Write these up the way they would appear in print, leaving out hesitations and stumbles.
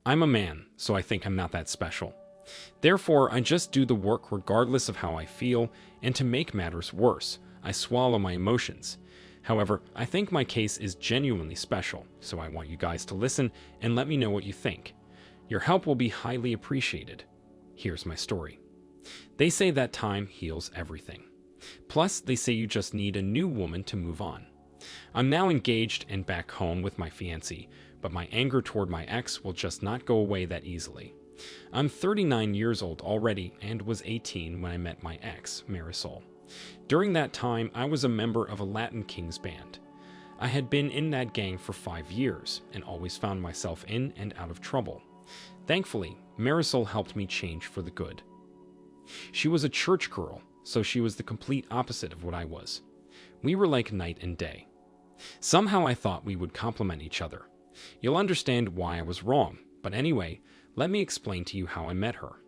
I'm a man, so I think I'm not that special. Therefore, I just do the work regardless of how I feel, and to make matters worse, I swallow my emotions. However, I think my case is genuinely special, so I want you guys to listen and let me know what you think. Your help will be highly appreciated. Here's my story. They say that time heals everything. Plus, they say you just need a new woman to move on. I'm now engaged and back home with my fiancée, but my anger toward my ex will just not go away that easily. I'm 39 years old already and was 18 when I met my ex, Marisol. During that time, I was a member of a Latin Kings band. I had been in that gang for 5 years and always found myself in and out of trouble. Thankfully, Marisol helped me change for the good. She was a church girl, so she was the complete opposite of what I was. We were like night and day. Somehow I thought we would complement each other. You'll understand why I was wrong, but anyway, let me explain to you how I met her.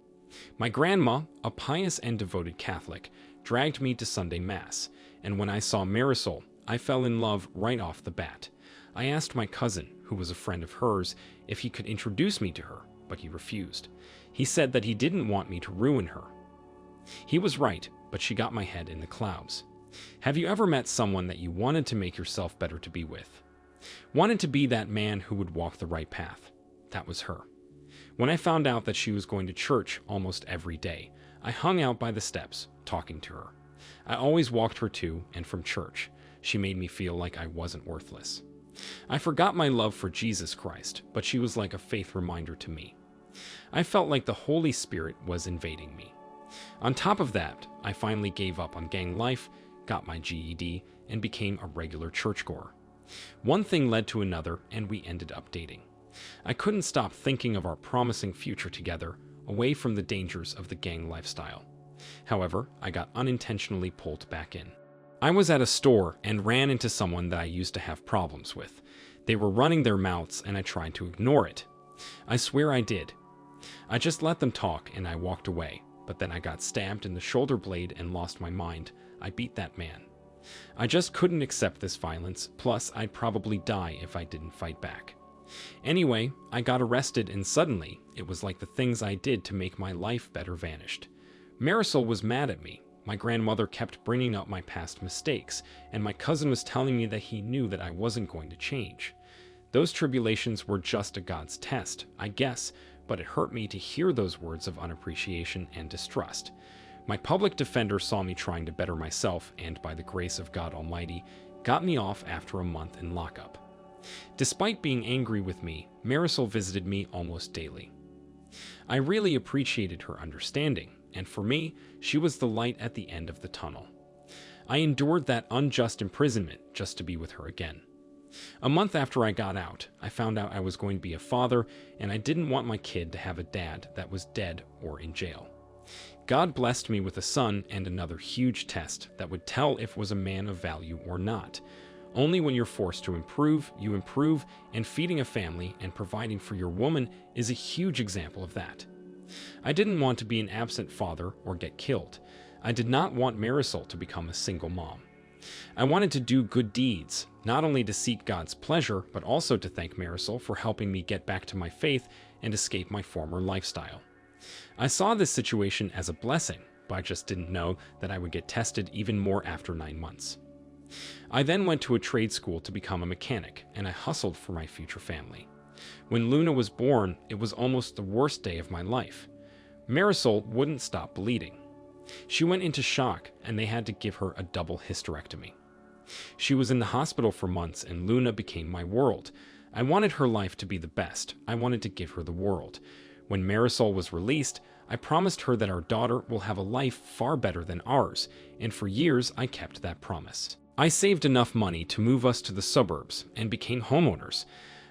My grandma, a pious and devoted Catholic, dragged me to Sunday Mass, and when I saw Marisol, I fell in love right off the bat. I asked my cousin, who was a friend of hers, if he could introduce me to her, but he refused. He said that he didn't want me to ruin her. He was right, but she got my head in the clouds. Have you ever met someone that you wanted to make yourself better to be with? Wanted to be that man who would walk the right path? That was her. When I found out that she was going to church almost every day, I hung out by the steps, talking to her. I always walked her to and from church. She made me feel like I wasn't worthless. I forgot my love for Jesus Christ, but she was like a faith reminder to me. I felt like the Holy Spirit was invading me. On top of that, I finally gave up on gang life, got my GED, and became a regular churchgoer. One thing led to another, and we ended up dating. I couldn't stop thinking of our promising future together, away from the dangers of the gang lifestyle. However, I got unintentionally pulled back in. I was at a store and ran into someone that I used to have problems with. They were running their mouths and I tried to ignore it. I swear I did. I just let them talk and I walked away, but then I got stabbed in the shoulder blade and lost my mind. I beat that man. I just couldn't accept this violence, plus I'd probably die if I didn't fight back. Anyway, I got arrested and suddenly, it was like the things I did to make my life better vanished. Marisol was mad at me. My grandmother kept bringing up my past mistakes, and my cousin was telling me that he knew that I wasn't going to change. Those tribulations were just a God's test, I guess, but it hurt me to hear those words of unappreciation and distrust. My public defender saw me trying to better myself and, by the grace of God Almighty, got me off after a month in lockup. Despite being angry with me, Marisol visited me almost daily. I really appreciated her understanding, and for me, she was the light at the end of the tunnel. I endured that unjust imprisonment just to be with her again. A month after I got out, I found out I was going to be a father, and I didn't want my kid to have a dad that was dead or in jail. God blessed me with a son and another huge test that would tell if was a man of value or not. Only when you're forced to improve, you improve, and feeding a family and providing for your woman is a huge example of that. I didn't want to be an absent father or get killed. I did not want Marisol to become a single mom. I wanted to do good deeds, not only to seek God's pleasure, but also to thank Marisol for helping me get back to my faith and escape my former lifestyle. I saw this situation as a blessing, but I just didn't know that I would get tested even more after 9 months. I then went to a trade school to become a mechanic, and I hustled for my future family. When Luna was born, it was almost the worst day of my life. Marisol wouldn't stop bleeding. She went into shock, and they had to give her a double hysterectomy. She was in the hospital for months, and Luna became my world. I wanted her life to be the best. I wanted to give her the world. When Marisol was released, I promised her that our daughter will have a life far better than ours, and for years I kept that promise. I saved enough money to move us to the suburbs and became homeowners.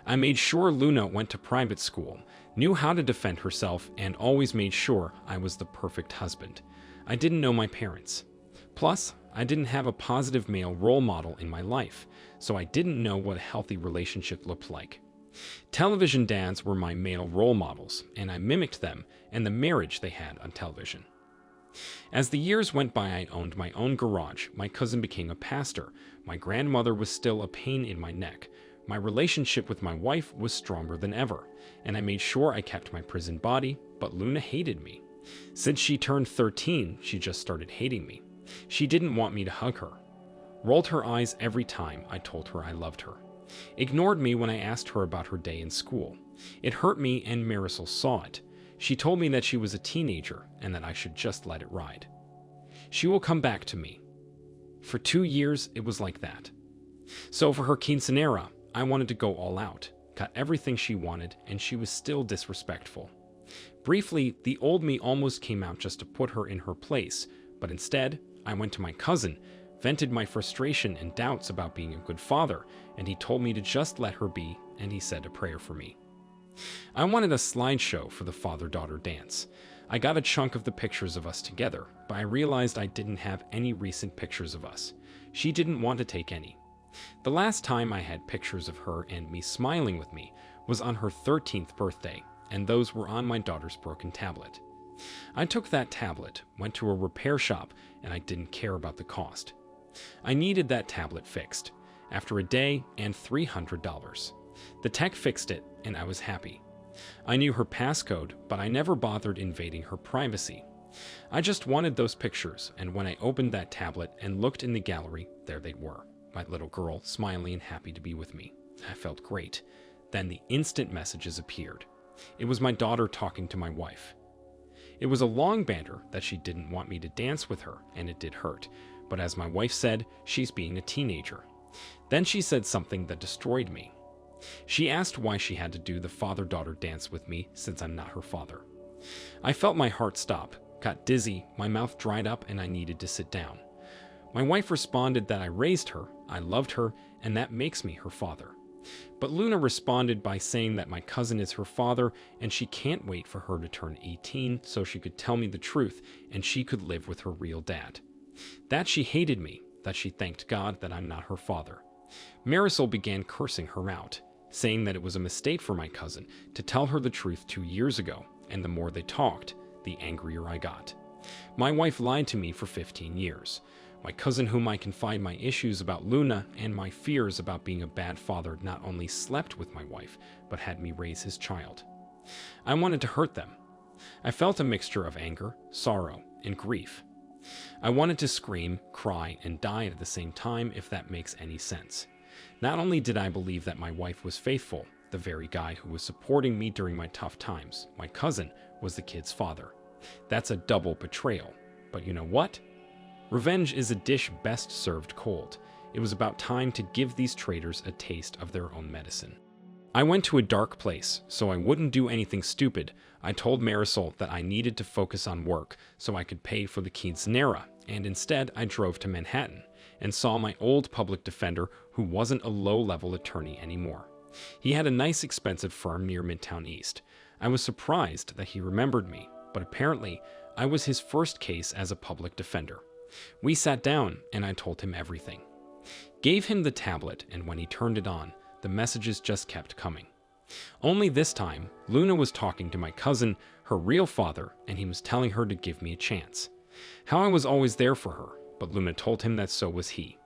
I made sure Luna went to private school, knew how to defend herself, and always made sure I was the perfect husband. I didn't know my parents. Plus, I didn't have a positive male role model in my life, so I didn't know what a healthy relationship looked like. Television dads were my male role models, and I mimicked them and the marriage they had on television. As the years went by, I owned my own garage, my cousin became a pastor, my grandmother was still a pain in my neck, My relationship with my wife was stronger than ever, and I made sure I kept my prison body, but Luna hated me. Since she turned 13, she just started hating me. She didn't want me to hug her. Rolled her eyes every time I told her I loved her. Ignored me when I asked her about her day in school. It hurt me, and Marisol saw it. She told me that she was a teenager and that I should just let it ride. She will come back to me. For 2 years, it was like that. So for her quinceañera, I wanted to go all out, got everything she wanted, and she was still disrespectful. Briefly, the old me almost came out just to put her in her place, but instead, I went to my cousin, vented my frustration and doubts about being a good father, and he told me to just let her be, and he said a prayer for me. I wanted a slideshow for the father-daughter dance. I got a chunk of the pictures of us together, but I realized I didn't have any recent pictures of us. She didn't want to take any. The last time I had pictures of her and me smiling with me was on her 13th birthday, and those were on my daughter's broken tablet. I took that tablet, went to a repair shop, and I didn't care about the cost. I needed that tablet fixed. After a day and $300. The tech fixed it, and I was happy. I knew her passcode, but I never bothered invading her privacy. I just wanted those pictures, and when I opened that tablet and looked in the gallery, there they were, my little girl smiling and happy to be with me. I felt great. Then the instant messages appeared. It was my daughter talking to my wife. It was a long banter that she didn't want me to dance with her, and it did hurt. But as my wife said, she's being a teenager. Then she said something that destroyed me. She asked why she had to do the father-daughter dance with me since I'm not her father. I felt my heart stop, got dizzy, my mouth dried up, and I needed to sit down. My wife responded that I raised her, I loved her, and that makes me her father. But Luna responded by saying that my cousin is her father and she can't wait for her to turn 18 so she could tell me the truth and she could live with her real dad. That she hated me, that she thanked God that I'm not her father. Marisol began cursing her out, saying that it was a mistake for my cousin to tell her the truth 2 years ago, and the more they talked, the angrier I got. My wife lied to me for 15 years. My cousin, whom I confide my issues about Luna and my fears about being a bad father, not only slept with my wife, but had me raise his child. I wanted to hurt them. I felt a mixture of anger, sorrow, and grief. I wanted to scream, cry, and die at the same time, if that makes any sense. Not only did I believe that my wife was faithful, the very guy who was supporting me during my tough times, my cousin, was the kid's father. That's a double betrayal. But you know what? Revenge is a dish best served cold. It was about time to give these traitors a taste of their own medicine. I went to a dark place, so I wouldn't do anything stupid. I told Marisol that I needed to focus on work so I could pay for the quinceañera, and instead I drove to Manhattan and saw my old public defender who wasn't a low-level attorney anymore. He had a nice expensive firm near Midtown East. I was surprised that he remembered me, but apparently I was his first case as a public defender. We sat down and I told him everything. Gave him the tablet, and when he turned it on, the messages just kept coming. Only this time, Luna was talking to my cousin, her real father, and he was telling her to give me a chance. How I was always there for her, but Luna told him that so was he.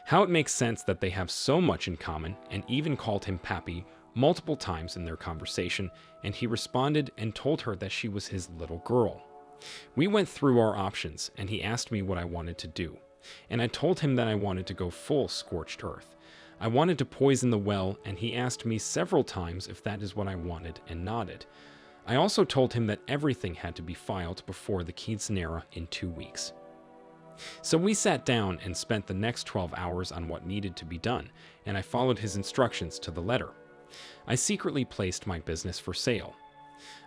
How it makes sense that they have so much in common, and even called him Pappy multiple times in their conversation, and he responded and told her that she was his little girl. We went through our options, and he asked me what I wanted to do, and I told him that I wanted to go full scorched earth. I wanted to poison the well, and he asked me several times if that is what I wanted and nodded. I also told him that everything had to be filed before the quinceañera in 2 weeks. So we sat down and spent the next 12 hours on what needed to be done, and I followed his instructions to the letter. I secretly placed my business for sale.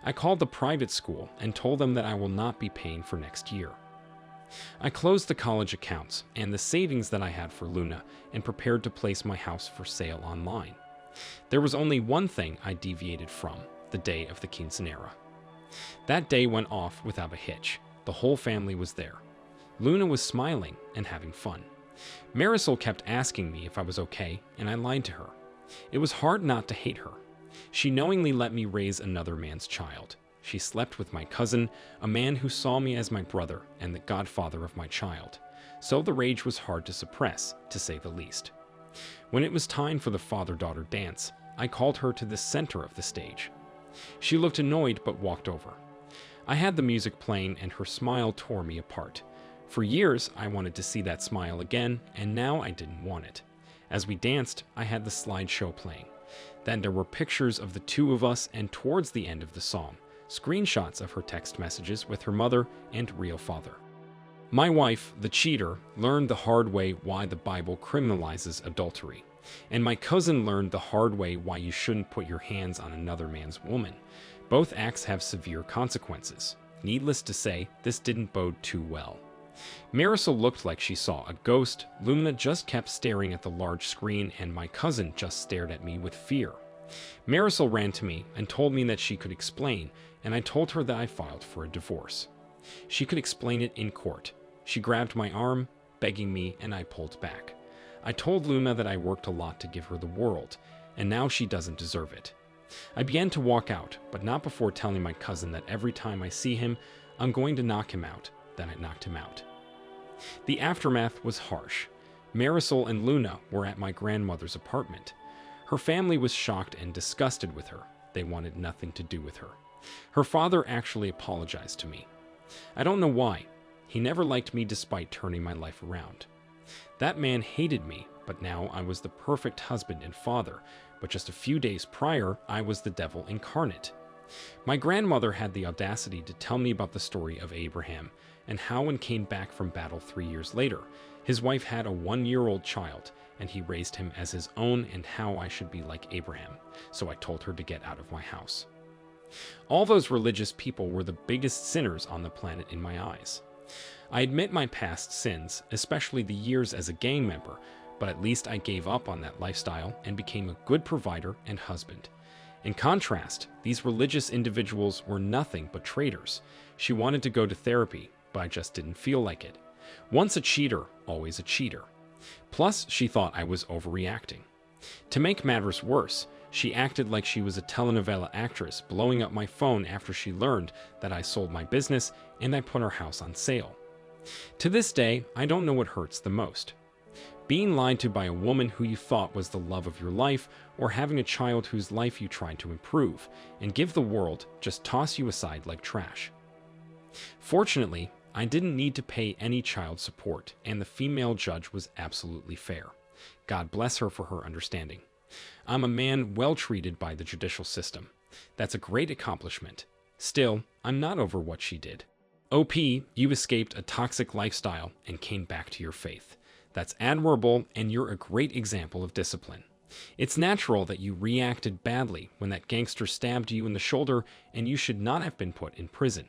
I called the private school and told them that I will not be paying for next year. I closed the college accounts and the savings that I had for Luna and prepared to place my house for sale online. There was only one thing I deviated from: the day of the quinceañera. That day went off without a hitch. The whole family was there. Luna was smiling and having fun. Marisol kept asking me if I was okay, and I lied to her. It was hard not to hate her. She knowingly let me raise another man's child. She slept with my cousin, a man who saw me as my brother and the godfather of my child. So the rage was hard to suppress, to say the least. When it was time for the father-daughter dance, I called her to the center of the stage. She looked annoyed but walked over. I had the music playing and her smile tore me apart. For years, I wanted to see that smile again, and now I didn't want it. As we danced, I had the slideshow playing. Then there were pictures of the two of us, and towards the end of the song, screenshots of her text messages with her mother and real father. My wife, the cheater, learned the hard way why the Bible criminalizes adultery. And my cousin learned the hard way why you shouldn't put your hands on another man's woman. Both acts have severe consequences. Needless to say, this didn't bode too well. Marisol looked like she saw a ghost, Lumina just kept staring at the large screen, and my cousin just stared at me with fear. Marisol ran to me and told me that she could explain, and I told her that I filed for a divorce. She could explain it in court. She grabbed my arm, begging me, and I pulled back. I told Luna that I worked a lot to give her the world, and now she doesn't deserve it. I began to walk out, but not before telling my cousin that every time I see him, I'm going to knock him out. Then I knocked him out. The aftermath was harsh. Marisol and Luna were at my grandmother's apartment. Her family was shocked and disgusted with her. They wanted nothing to do with her. Her father actually apologized to me. I don't know why. He never liked me despite turning my life around. That man hated me, but now I was the perfect husband and father, but just a few days prior, I was the devil incarnate. My grandmother had the audacity to tell me about the story of Abraham, and how when came back from battle 3 years later, his wife had a 1-year-old child, and he raised him as his own, and how I should be like Abraham, so I told her to get out of my house. All those religious people were the biggest sinners on the planet in my eyes. I admit my past sins, especially the years as a gang member, but at least I gave up on that lifestyle and became a good provider and husband. In contrast, these religious individuals were nothing but traitors. She wanted to go to therapy, but I just didn't feel like it. Once a cheater, always a cheater. Plus, she thought I was overreacting. To make matters worse, she acted like she was a telenovela actress, blowing up my phone after she learned that I sold my business and I put our house on sale. To this day, I don't know what hurts the most. Being lied to by a woman who you thought was the love of your life, or having a child whose life you tried to improve and give the world just toss you aside like trash. Fortunately, I didn't need to pay any child support, and the female judge was absolutely fair. God bless her for her understanding. I'm a man well treated by the judicial system. That's a great accomplishment. Still, I'm not over what she did. OP, you escaped a toxic lifestyle and came back to your faith. That's admirable, and you're a great example of discipline. It's natural that you reacted badly when that gangster stabbed you in the shoulder, and you should not have been put in prison.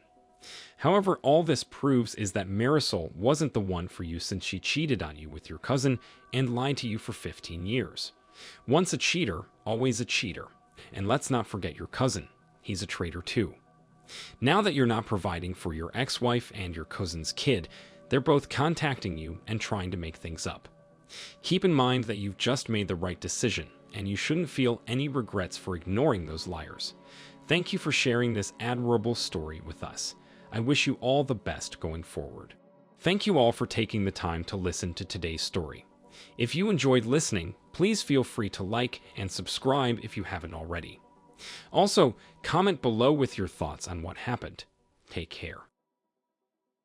However, all this proves is that Marisol wasn't the one for you, since she cheated on you with your cousin and lied to you for 15 years. Once a cheater, always a cheater. And let's not forget your cousin. He's a traitor too. Now that you're not providing for your ex-wife and your cousin's kid, they're both contacting you and trying to make things up. Keep in mind that you've just made the right decision, and you shouldn't feel any regrets for ignoring those liars. Thank you for sharing this admirable story with us. I wish you all the best going forward. Thank you all for taking the time to listen to today's story. If you enjoyed listening, please feel free to like and subscribe if you haven't already. Also, comment below with your thoughts on what happened. Take care.